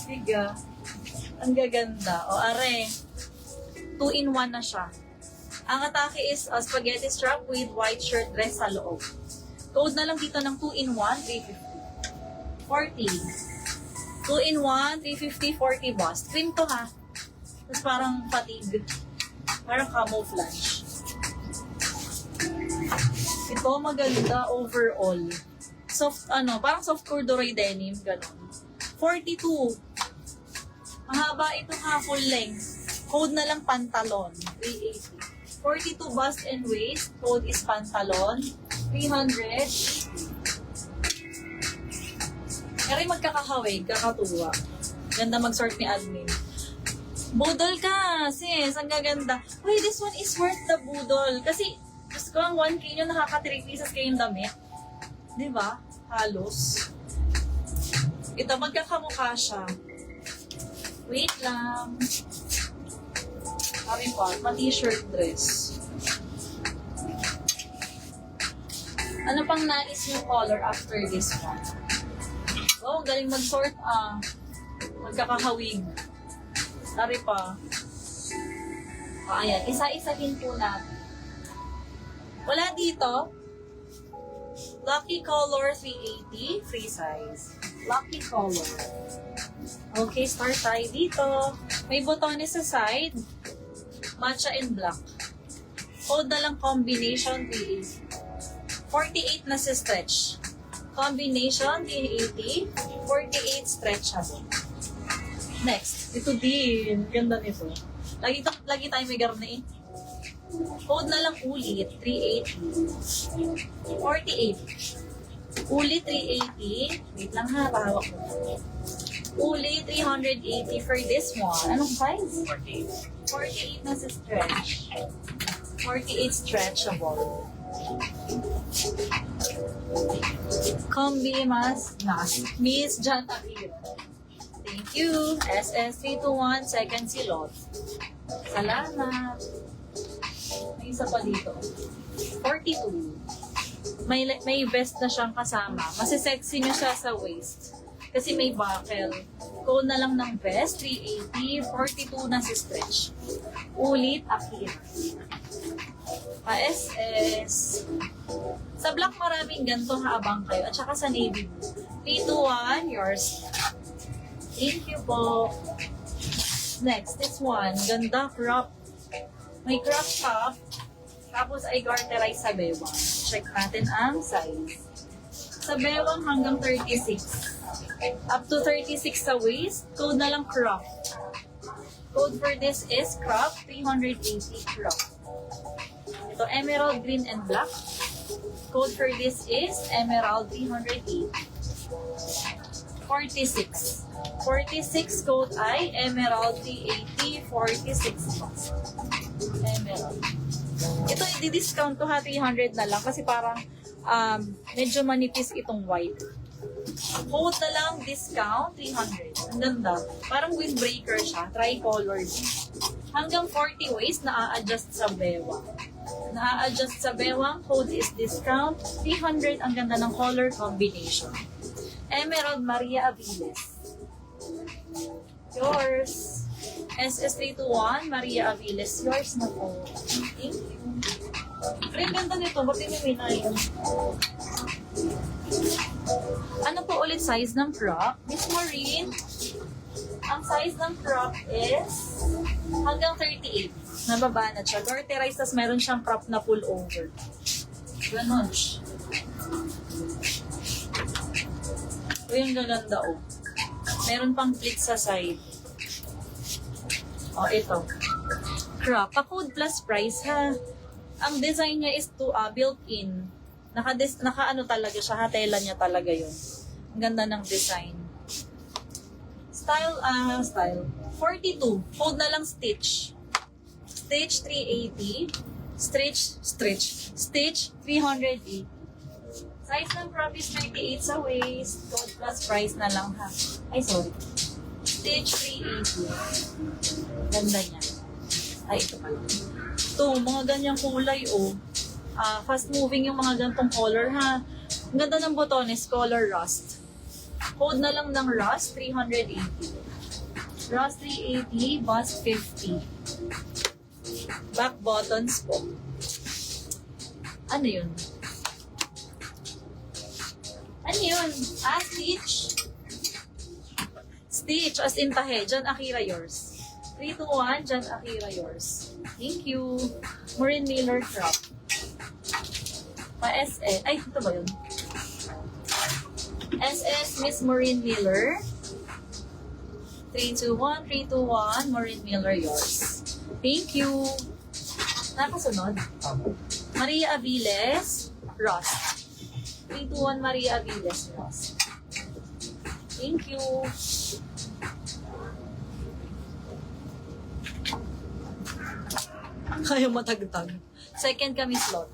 Biga. Ang gaganda. O, are. 2-in-1 na siya. Ang atake is a spaghetti strap with white shirt dress sa loob. Code na lang dito ng 2-in-1, 350. 40. 2-in-1, 350, 40 bust. Cream to ha. Tapos parang fatigue. Parang camouflage. Ito maganda overall. Soft, parang soft corduroy denim. Ganon. 42. Mahaba ito ha, full length. Code na lang pantalon. 380. 42 bust and waist. Code is pantalon. 300. Kaya magkakahawig, kakatuwa. Ganda mag-sort ni admin. Budol ka, sis. Ang gaganda. Uy, this one is worth the budol. Kasi, gusto ko ang 1K nyo, nakaka-3 pieces kayong damit. Diba? Halos. Ito, magkakamukha siya. Wait lang. Kami pa, ma-t-shirt dress. Ano pang nais yung color after this one? Oh, galing mag-sort magkakahawig. Tari pa. Ayan, isa-isahin po natin. Wala dito. Lucky color 380, free size. Lucky color. Okay, start tayo dito. May botones sa side. Matcha and black. Code na lang combination 380. 48 na si stretch. Combination 380. 48 stretchable. Next, ito din. Ganda nito. Lagi tayo may garne. Code na lang ulit 380. 48. Ulit 380. Wait lang ha, pahawak mo. Uli, 380 for this one. Anong size? 48. 48 na sa stretch. 48 stretchable. Combi mas Miss Jan Avila. Thank you. SS321 second silot. Salamat. May isa pa dito. 42. May vest na siyang kasama. Masisexy niyo siya sa waist. Kasi may buckle. Code na lang ng vest, 380, 42 na si stretch. Ulit, Akira. SS. Sa black maraming ganito, haabang kayo. At saka sa navy blue. 321, yours. Thank you po. Next, this one. Ganda, crop. May crop top. Tapos ay garterize sa bewang. Check natin ang size. Sa bewang hanggang 36. Up to 36 sa waist. Code na lang crop. Code for this is crop. 380 crop. Ito, emerald green and black. Code for this is emerald 380. 46. 46 code ay emerald 380. 46 bucks. Emerald. Ito, i-discount to ha. 300 na lang kasi parang medyo manipis itong white. Code na lang, discount, 300. Ang ganda. Parang windbreaker siya. Tricolor. Hanggang 40 waist, na-a-adjust sa bewang. Na-a-adjust sa bewang. Code is discount, 300. Ang ganda ng color combination. Emerald Maria Aviles. Yours. SS321, Maria Aviles. Yours na po. Thank you. Pero ang ganda nito. Ba't inimina yun? Ano po ulit size ng crop? Miss Maureen, ang size ng crop is hanggang 38. Nababa na siya. Garterize, tas meron siyang crop na pull over. Ganon siya. O yung gaganda o. Meron pang pleat sa side. O ito. Crop. Pa-code plus price ha. Ang design niya is to built-in. Naka-ano talaga siya, tela niya talaga yun. Ang ganda ng design. Style. 42. Fold na lang stitch. Stitch 380. Stitch 380. Size ng crop is 38 sa waist. Code plus price na lang ha. Ay, sorry. Stitch 380. Ganda niya. Ay, ito pala. Ito, mga ganyang kulay oh. Fast moving yung mga gantong color ha. Ang ganda ng botones, color rust. Code na lang ng rust, 380. Ross 380, bust 50. Back buttons po. Ano yun? Ano yun? Ah, Stitch. Stitch, as in tahe. John Akira, yours. 3, 2, 1, John Akira, yours. Thank you. Maureen Miller crop. Pa-SS. Ay, ito ba yun? SS Miss Maureen Miller. 3, 2, 1, 3, 2, 1. Maureen Miller, yours. Thank you. Nakasunod. Maria Aviles, Ross. 3, 2, 1, Maria Aviles, Ross. Thank you. Kaya matagtag. Second kami slot.